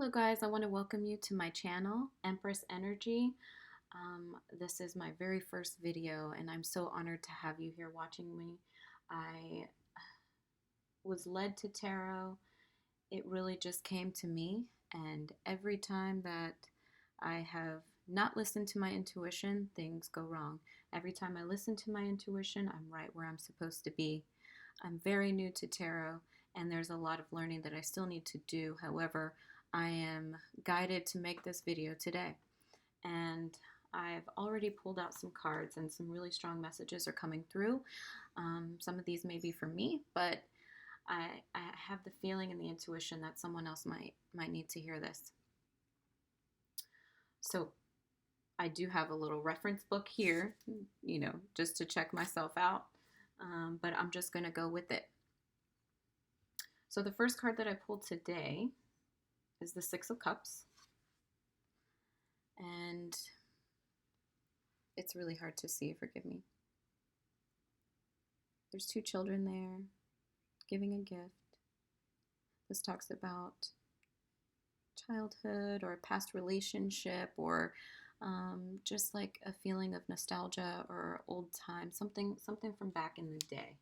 Hello guys, I want to welcome you to my channel, Empress Energy. This is my very first video and I'm so honored to have you here watching me. I was led to tarot. It really just came to me, and every time that I have not listened to my intuition, things go wrong. Every time I listen to my intuition, I'm right where I'm supposed to be. I'm very new to tarot and there's a lot of learning that I still need to do. However, I am guided to make this video today, and I've already pulled out some cards and some really strong messages are coming through. Some of these may be for me, but I have the feeling and the intuition that someone else might need to hear this. So I do have a little reference book here, just to check myself out, but I'm just going to go with it. So the first card that I pulled today is the Six of Cups. And it's really hard to see, forgive me. There's two children there giving a gift. This talks about childhood or a past relationship, or just like a feeling of nostalgia or old time, something from back in the day.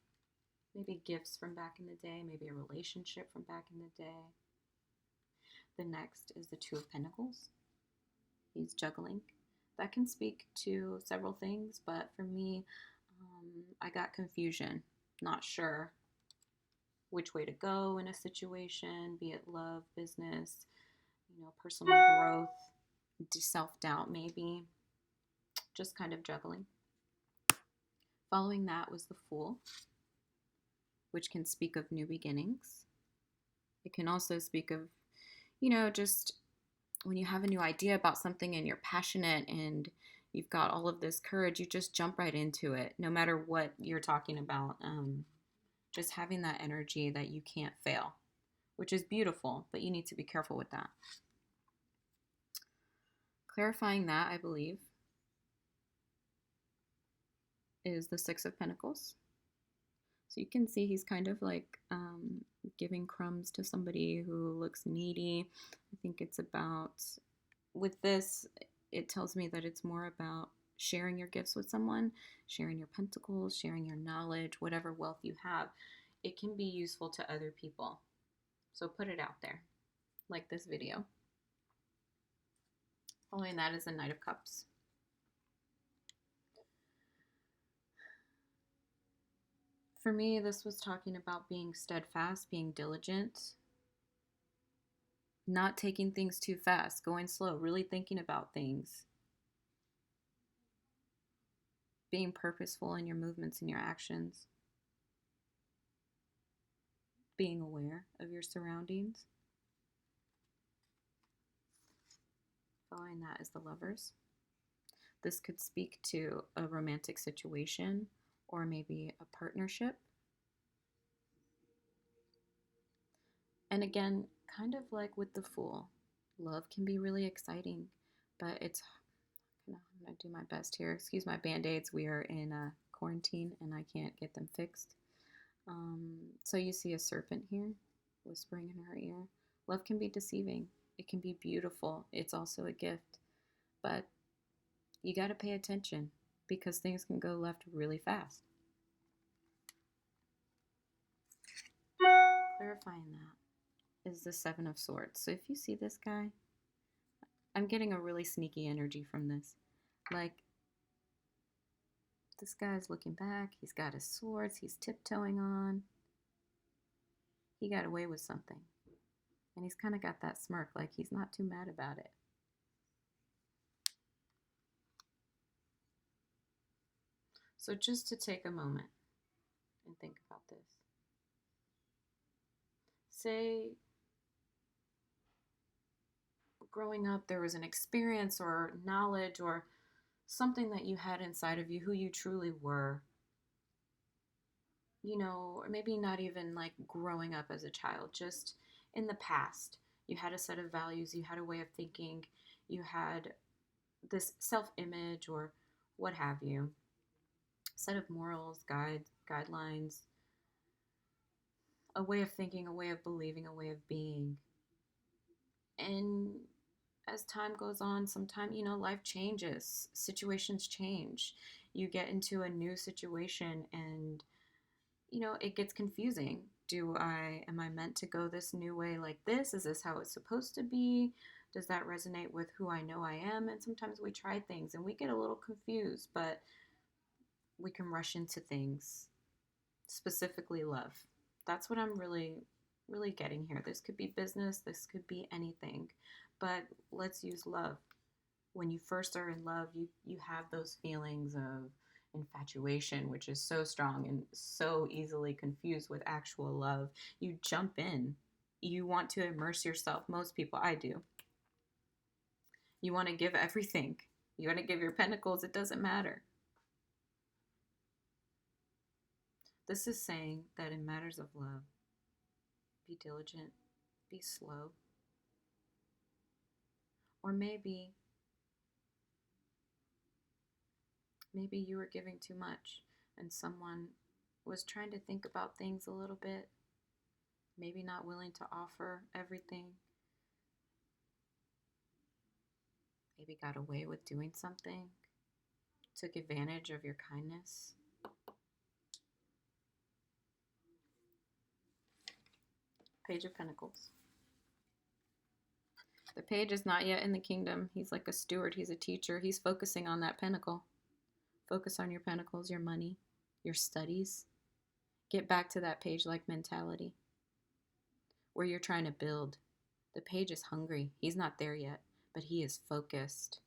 Maybe gifts from back in the day, maybe a relationship from back in the day. The next is the Two of Pentacles. He's juggling. That can speak to several things, but for me, I got confusion, not sure which way to go in a situation, be it love, business, personal growth, self-doubt maybe, just kind of juggling. Following that was the Fool, which can speak of new beginnings. It can also speak of, just when you have a new idea about something and you're passionate and you've got all of this courage, you just jump right into it, no matter what you're talking about. Just having that energy that you can't fail, which is beautiful, but you need to be careful with that. Clarifying that, I believe, is the Six of Pentacles. So you can see he's kind of like giving crumbs to somebody who looks needy. I think it's about, with this, it tells me that it's more about sharing your gifts with someone, sharing your pentacles, sharing your knowledge, whatever wealth you have. It can be useful to other people. So put it out there, like this video. Following that is the Knight of Cups. For me, this was talking about being steadfast, being diligent, not taking things too fast, going slow, really thinking about things, being purposeful in your movements and your actions, being aware of your surroundings. Following that is the Lovers. This could speak to a romantic situation or maybe a partnership. And again, kind of like with the Fool, love can be really exciting, but I'm gonna do my best here. Excuse my band-aids. We are in a quarantine and I can't get them fixed. So you see a serpent here whispering in her ear. Love can be deceiving. It can be beautiful. It's also a gift, but you got to pay attention because things can go left really fast. Clarifying that is the Seven of Swords. So if you see this guy, I'm getting a really sneaky energy from this. Like, this guy's looking back. He's got his swords. He's tiptoeing on. He got away with something. And he's kind of got that smirk, like he's not too mad about it. So just to take a moment and think about this. Say growing up there was an experience or knowledge or something that you had inside of you, who you truly were, or maybe not even like growing up as a child, just in the past. You had a set of values, you had a way of thinking, you had this self-image or what have you, set of morals, guidelines, a way of thinking, a way of believing, a way of being. And as time goes on, sometimes, life changes, situations change. You get into a new situation and, it gets confusing. Am I meant to go this new way like this? Is this how it's supposed to be? Does that resonate with who I know I am? And sometimes we try things and we get a little confused, but we can rush into things, specifically love. That's what I'm really, really getting here. This could be business, this could be anything, but let's use love. When you first are in love, you have those feelings of infatuation, which is so strong and so easily confused with actual love. You jump in. You want to immerse yourself. Most people, I do. You want to give everything. You want to give your pentacles. It doesn't matter. This is saying that in matters of love, be diligent, be slow. Or maybe you were giving too much and someone was trying to think about things a little bit, maybe not willing to offer everything, maybe got away with doing something, took advantage of your kindness. Page of Pentacles. The page is not yet in the kingdom. He's like a steward. He's a teacher. He's focusing on that pentacle. Focus on your pentacles, your money, your studies. Get back to that page-like mentality where you're trying to build. The page is hungry. He's not there yet, but he is focused.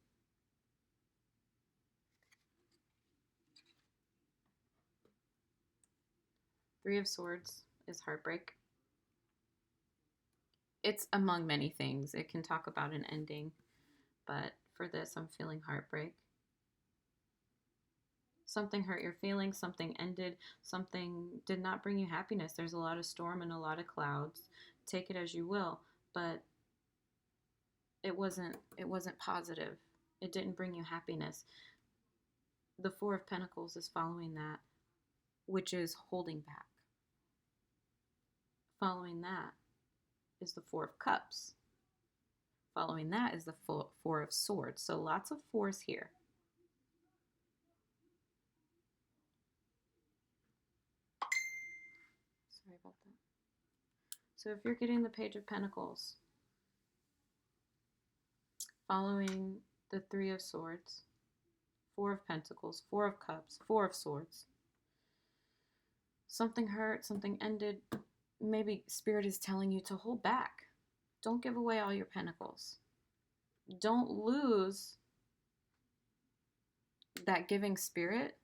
Three of Swords is heartbreak. It's among many things. It can talk about an ending, but for this, I'm feeling heartbreak. Something hurt your feelings, something ended, something did not bring you happiness. There's a lot of storm and a lot of clouds. Take it as you will, but it wasn't positive. It didn't bring you happiness. The Four of Pentacles is following that, which is holding back. Following that is the Four of Cups. Following that is the Four of Swords. So lots of fours here. Sorry about that. So if you're getting the Page of Pentacles, following the Three of Swords, Four of Pentacles, Four of Cups, Four of Swords, something hurt, something ended. Maybe Spirit is telling you to hold back. Don't give away all your pentacles. Don't lose that giving spirit,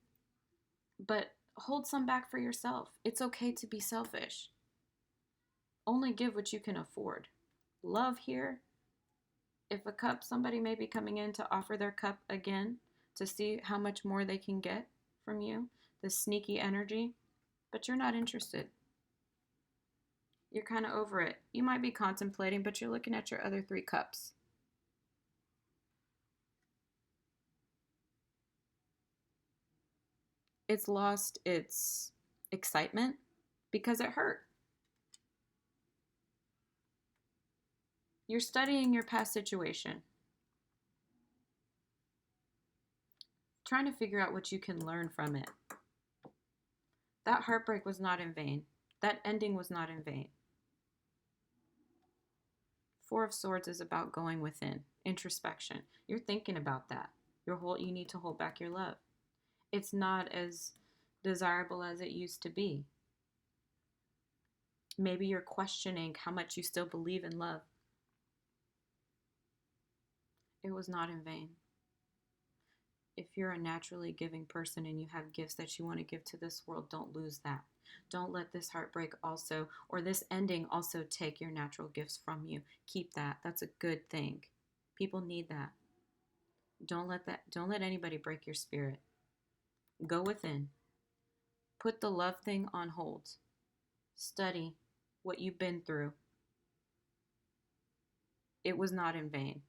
but hold some back for yourself. It's okay to be selfish. Only give what you can afford. Love here. If a cup, somebody may be coming in to offer their cup again to see how much more they can get from you. The sneaky energy, but you're not interested. You're kind of over it. You might be contemplating, but you're looking at your other three cups. It's lost its excitement because it hurt. You're studying your past situation, trying to figure out what you can learn from it. That heartbreak was not in vain. That ending was not in vain. Four of Swords is about going within, introspection. You're thinking about that. You need to hold back your love. It's not as desirable as it used to be. Maybe you're questioning how much you still believe in love. It was not in vain. If you're a naturally giving person and you have gifts that you want to give to this world, don't lose that. Don't let this heartbreak also, or this ending also, take your natural gifts from you. Keep that. That's a good thing. People need that. Don't let anybody break your spirit. Go within. Put the love thing on hold. Study what you've been through. It was not in vain.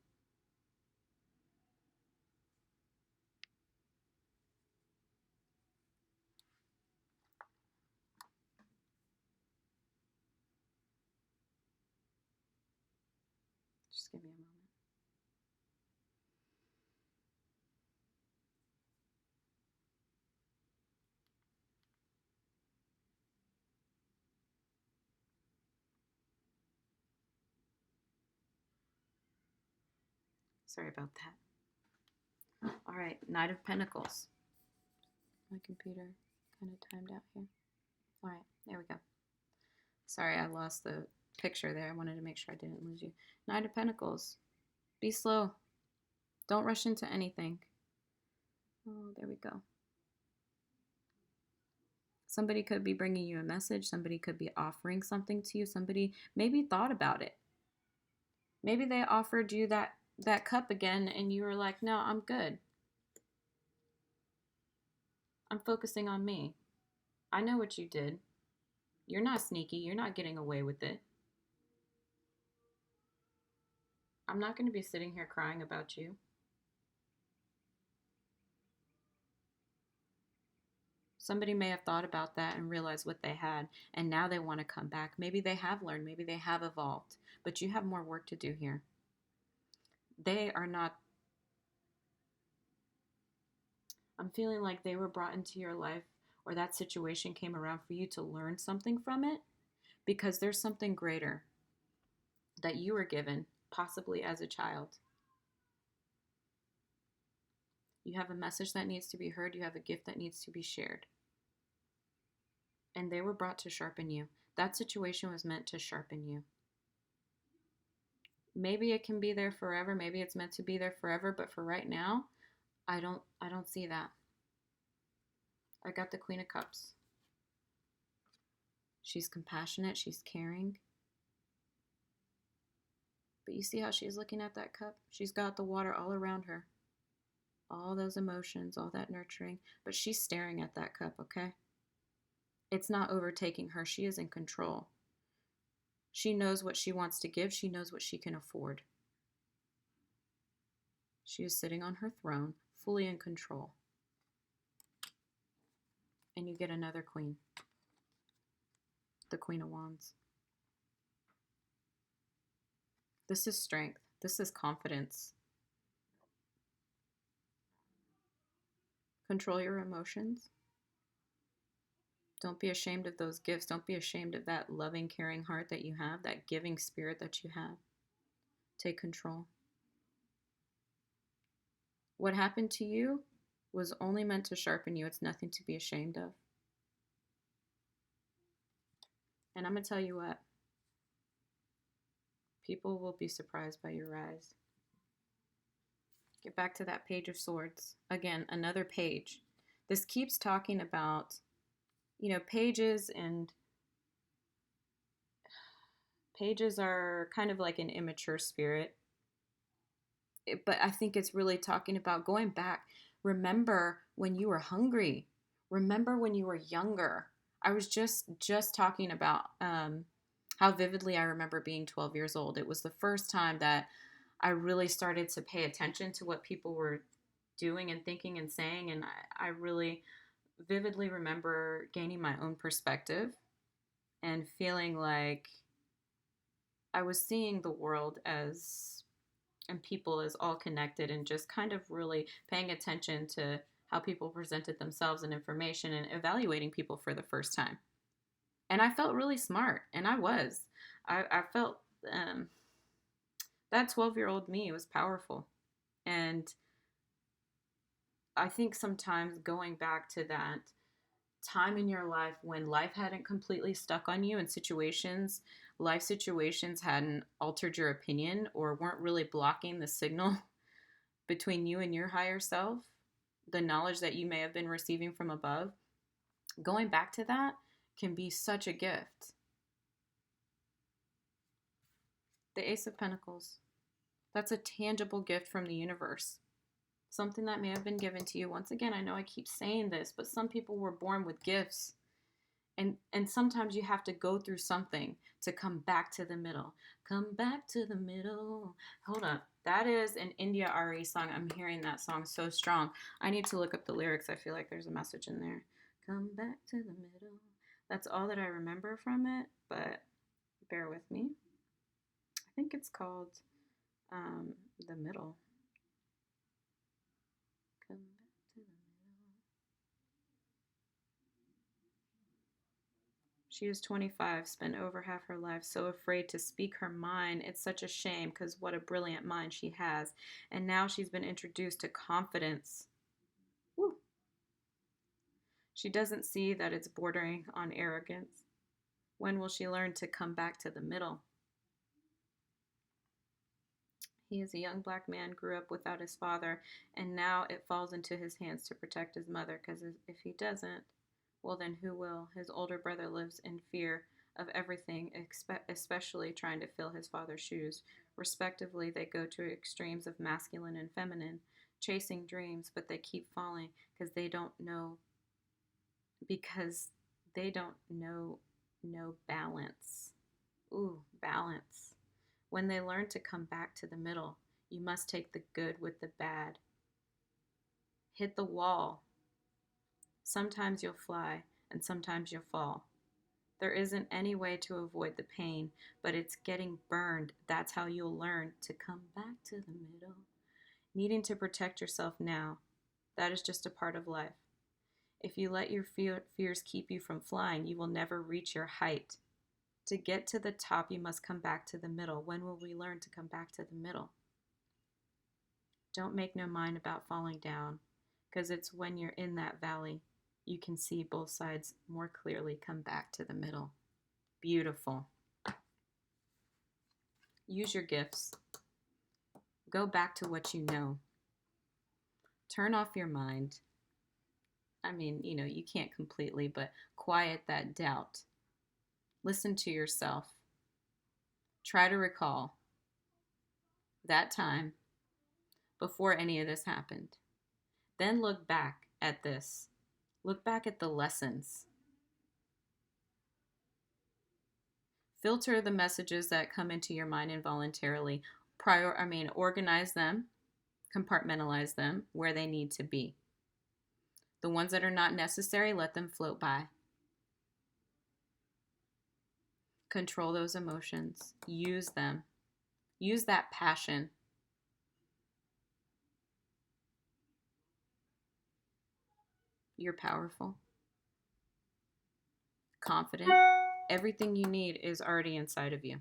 Just give me a moment. Sorry about that. All right, Knight of Pentacles. My computer kind of timed out here. All right, there we go. Sorry, I lost the picture there. I wanted to make sure I didn't lose you. Knight of Pentacles. Be slow. Don't rush into anything. Oh, there we go. Somebody could be bringing you a message. Somebody could be offering something to you. Somebody maybe thought about it. Maybe they offered you that cup again and you were like, no, I'm good. I'm focusing on me. I know what you did. You're not sneaky. You're not getting away with it. I'm not going to be sitting here crying about you. Somebody may have thought about that and realized what they had, and now they want to come back. Maybe they have learned. Maybe they have evolved. But you have more work to do here. They are not... I'm feeling like they were brought into your life, or that situation came around for you to learn something from it, because there's something greater that you were given, possibly as a child. You have a message that needs to be heard. You have a gift that needs to be shared. And they were brought to sharpen you. That situation was meant to sharpen you. Maybe it can be there forever. Maybe it's meant to be there forever. But for right now, I don't see that. I got the Queen of Cups. She's compassionate. She's caring. But you see how she's looking at that cup? She's got the water all around her. All those emotions, all that nurturing. But she's staring at that cup, okay? It's not overtaking her. She is in control. She knows what she wants to give. She knows what she can afford. She is sitting on her throne, fully in control. And you get another queen. The Queen of Wands. This is strength. This is confidence. Control your emotions. Don't be ashamed of those gifts. Don't be ashamed of that loving, caring heart that you have, that giving spirit that you have. Take control. What happened to you was only meant to sharpen you. It's nothing to be ashamed of. And I'm going to tell you what. People will be surprised by your rise. Get back to that Page of Swords. Again, another page. This keeps talking about, pages, and pages are kind of like an immature spirit. But I think it's really talking about going back. Remember when you were hungry. Remember when you were younger. I was just talking about how vividly I remember being 12 years old. It was the first time that I really started to pay attention to what people were doing and thinking and saying. And I really vividly remember gaining my own perspective and feeling like I was seeing the world and people as all connected, and just kind of really paying attention to how people presented themselves and information and evaluating people for the first time. And I felt really smart, and I was. I felt that 12-year-old me was powerful. And I think sometimes going back to that time in your life when life hadn't completely stuck on you, and life situations hadn't altered your opinion or weren't really blocking the signal between you and your higher self, the knowledge that you may have been receiving from above, going back to that can be such a gift. The Ace of Pentacles. That's a tangible gift from the universe. Something that may have been given to you. Once again, I know I keep saying this, but some people were born with gifts. And sometimes you have to go through something to come back to the middle. Come back to the middle. Hold up. That is an India RE song. I'm hearing that song so strong. I need to look up the lyrics. I feel like there's a message in there. Come back to the middle. That's all that I remember from it, but bear with me. I think it's called The middle. Come back to the middle. She is 25, spent over half her life so afraid to speak her mind. It's such a shame because what a brilliant mind she has. And now she's been introduced to confidence. Woo. She doesn't see that it's bordering on arrogance. When will she learn to come back to the middle? He is a young black man, grew up without his father, and now it falls into his hands to protect his mother, because if he doesn't, well, then who will? His older brother lives in fear of everything, especially trying to fill his father's shoes. Respectively, they go to extremes of masculine and feminine, chasing dreams, but they keep falling because they don't know, no balance. Ooh, balance. When they learn to come back to the middle, you must take the good with the bad. Hit the wall. Sometimes you'll fly, and sometimes you'll fall. There isn't any way to avoid the pain, but it's getting burned. That's how you'll learn to come back to the middle. Needing to protect yourself now, that is just a part of life. If you let your fears keep you from flying, you will never reach your height. To get to the top, you must come back to the middle. When will we learn to come back to the middle? Don't make no mind about falling down, because it's when you're in that valley you can see both sides more clearly. Come back to the middle. Beautiful. Use your gifts. Go back to what you know. Turn off your mind. I mean, you can't completely, but quiet that doubt. Listen to yourself. Try to recall that time before any of this happened. Then look back at this. Look back at the lessons. Filter the messages that come into your mind involuntarily. Organize them, compartmentalize them where they need to be. The ones that are not necessary, let them float by. Control those emotions. Use them. Use that passion. You're powerful, confident. Everything you need is already inside of you.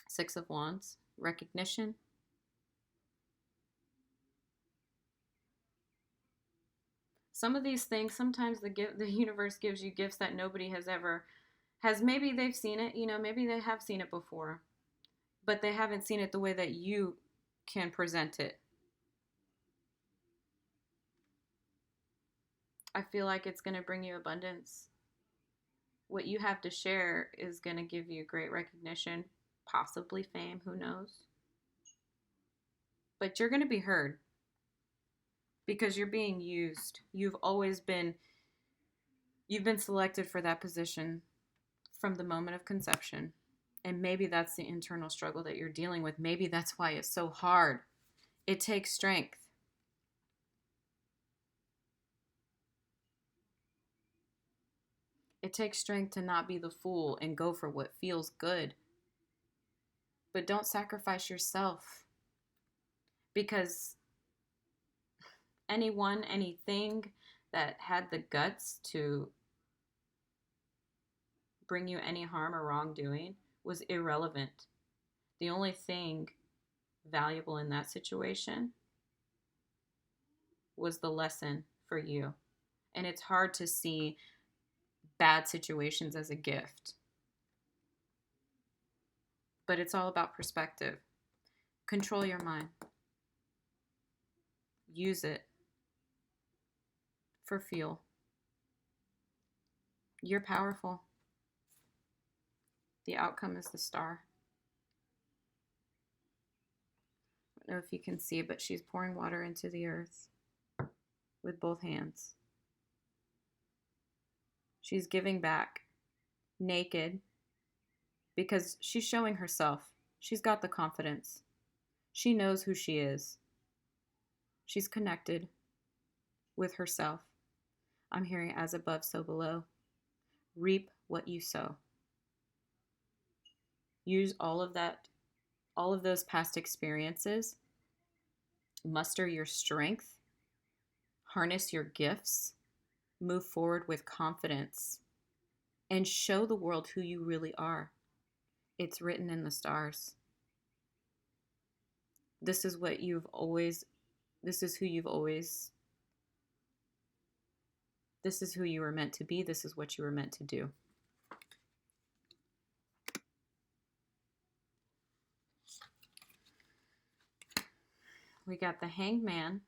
Six of Wands, recognition. Some of these things, sometimes the universe gives you gifts that nobody has. Maybe they've seen it, maybe they have seen it before, but they haven't seen it the way that you can present it. I feel like it's going to bring you abundance. What you have to share is going to give you great recognition, possibly fame, who knows? But you're going to be heard because you're being used. You've been selected for that position from the moment of conception. And maybe that's the internal struggle that you're dealing with. Maybe that's why it's so hard. It takes strength. It takes strength to not be the fool and go for what feels good. But don't sacrifice yourself, because anything that had the guts to bring you any harm or wrongdoing was irrelevant. The only thing valuable in that situation was the lesson for you. And it's hard to see bad situations as a gift. But it's all about perspective. Control your mind. Use it for fuel. You're powerful. The outcome is the Star. I don't know if you can see it, but she's pouring water into the earth with both hands. She's giving back, naked, because she's showing herself. She's got the confidence. She knows who she is. She's connected with herself. I'm hearing as above, so below. Reap what you sow. Use all of that, all of those past experiences, muster your strength, harness your gifts, move forward with confidence, and show the world who you really are. It's written in the stars. This is what you've always, this is who you've always, this is who you were meant to be. This is what you were meant to do. We got the Hanged Man,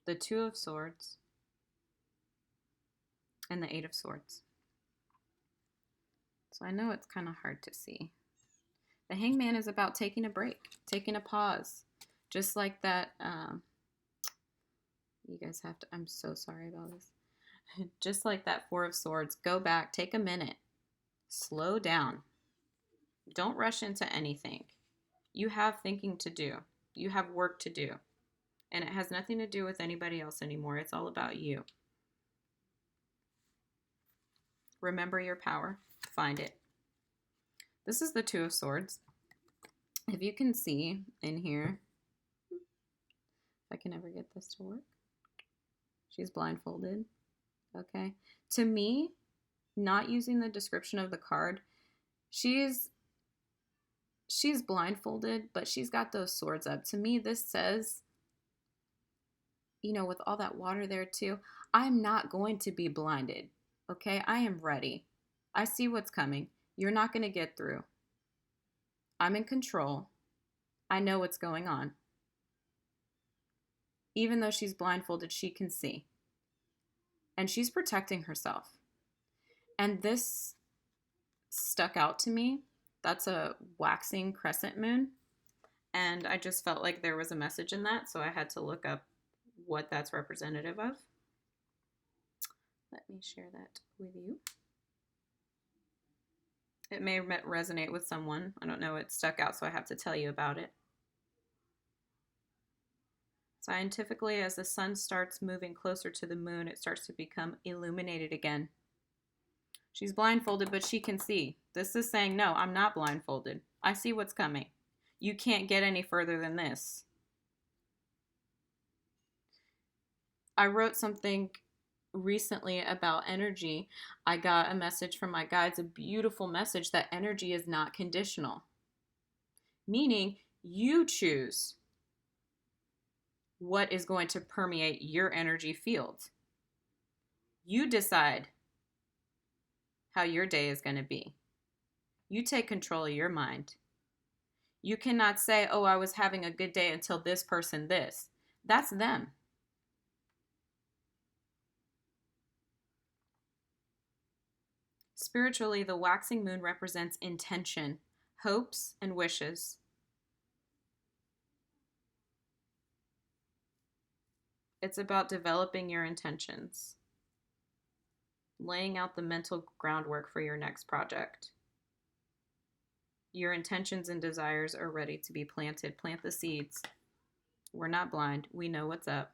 the Two of Swords, and the Eight of Swords. So I know it's kind of hard to see. The Hanged Man is about taking a break, taking a pause. Just like that, you guys have to, I'm so sorry about this. Just like that Four of Swords, go back, take a minute, slow down. Don't rush into anything. You have thinking to do. You have work to do. And it has nothing to do with anybody else anymore. It's all about you. Remember your power. Find it. This is the Two of Swords. If you can see in here, if I can ever get this to work. She's blindfolded. Okay. To me, not using the description of the card, she's blindfolded, but she's got those swords up. To me, this says, you know, with all that water there too, I'm not going to be blinded. Okay. I am ready. I see what's coming. You're not going to get through. I'm in control. I know what's going on. Even though she's blindfolded, she can see. And she's protecting herself. And this stuck out to me. That's a waxing crescent moon. And I just felt like there was a message in that, so I had to look up what that's representative of. Let me share that with you. It may resonate with someone. I don't know. It stuck out, so I have to tell you about it. Scientifically, as the sun starts moving closer to the moon, it starts to become illuminated again. She's blindfolded, but she can see. This is saying, no, I'm not blindfolded. I see what's coming. You can't get any further than this. I wrote something recently about energy. I got a message from my guides, a beautiful message that energy is not conditional. Meaning, you choose what is going to permeate your energy field. You decide how your day is going to be. You take control of your mind. You cannot say, oh, I was having a good day until this person this. That's them. Spiritually, the waxing moon represents intention, hopes, and wishes. It's about developing your intentions, laying out the mental groundwork for your next project. Your intentions and desires are ready to be planted. Plant the seeds. We're not blind. We know what's up.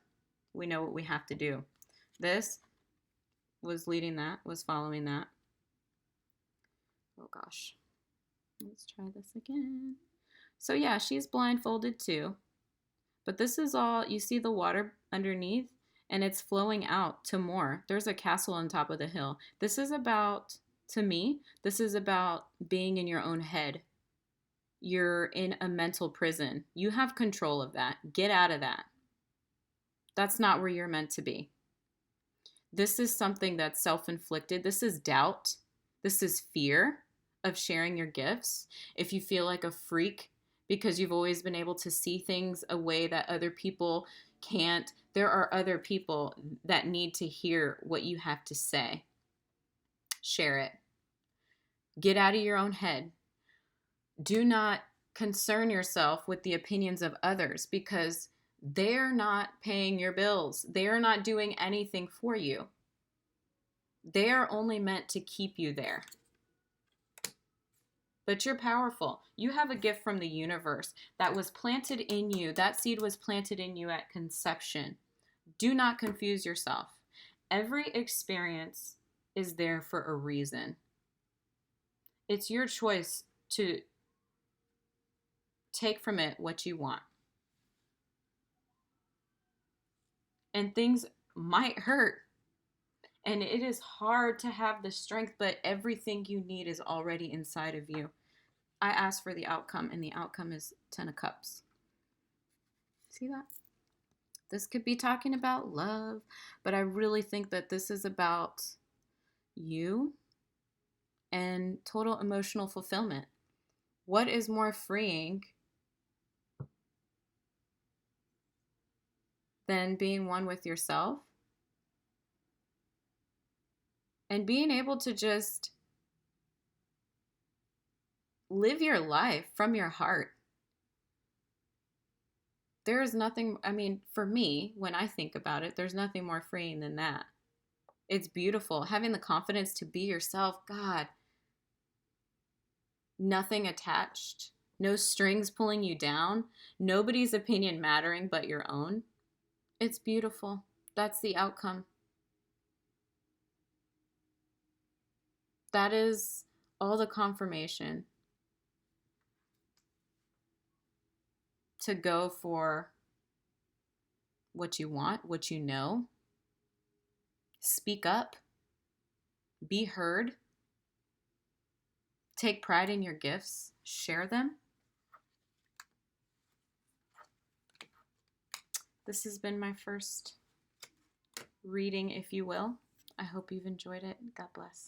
We know what we have to do. This was leading that, was following that. Oh gosh. Let's try this again. So yeah, she's blindfolded too. But this is all, you see the water underneath and it's flowing out to more. There's a castle on top of the hill. This is about, to me, this is about being in your own head. You're in a mental prison. You have control of that. Get out of that. That's not where you're meant to be. This is something that's self-inflicted. This is doubt. This is fear of sharing your gifts. If you feel like a freak because you've always been able to see things a way that other people can't, there are other people that need to hear what you have to say. Share it. Get out of your own head. Do not concern yourself with the opinions of others because they're not paying your bills. They're not doing anything for you. They are only meant to keep you there. But you're powerful. You have a gift from the universe that was planted in you. That seed was planted in you at conception. Do not confuse yourself. Every experience is there for a reason. It's your choice to take from it what you want. And things might hurt. And it is hard to have the strength, but everything you need is already inside of you. I asked for the outcome, and the outcome is 10 of Cups. See that? This could be talking about love, but I really think that this is about you and total emotional fulfillment. What is more freeing than being one with yourself and being able to just live your life from your heart? There is nothing, I mean, for me, when I think about it, there's nothing more freeing than that. It's beautiful. Having the confidence to be yourself, God, nothing attached, no strings pulling you down, nobody's opinion mattering but your own. It's beautiful. That's the outcome. That is all the confirmation to go for what you want, what you know. Speak up. Be heard. Take pride in your gifts. Share them. This has been my first reading, if you will. I hope you've enjoyed it. God bless.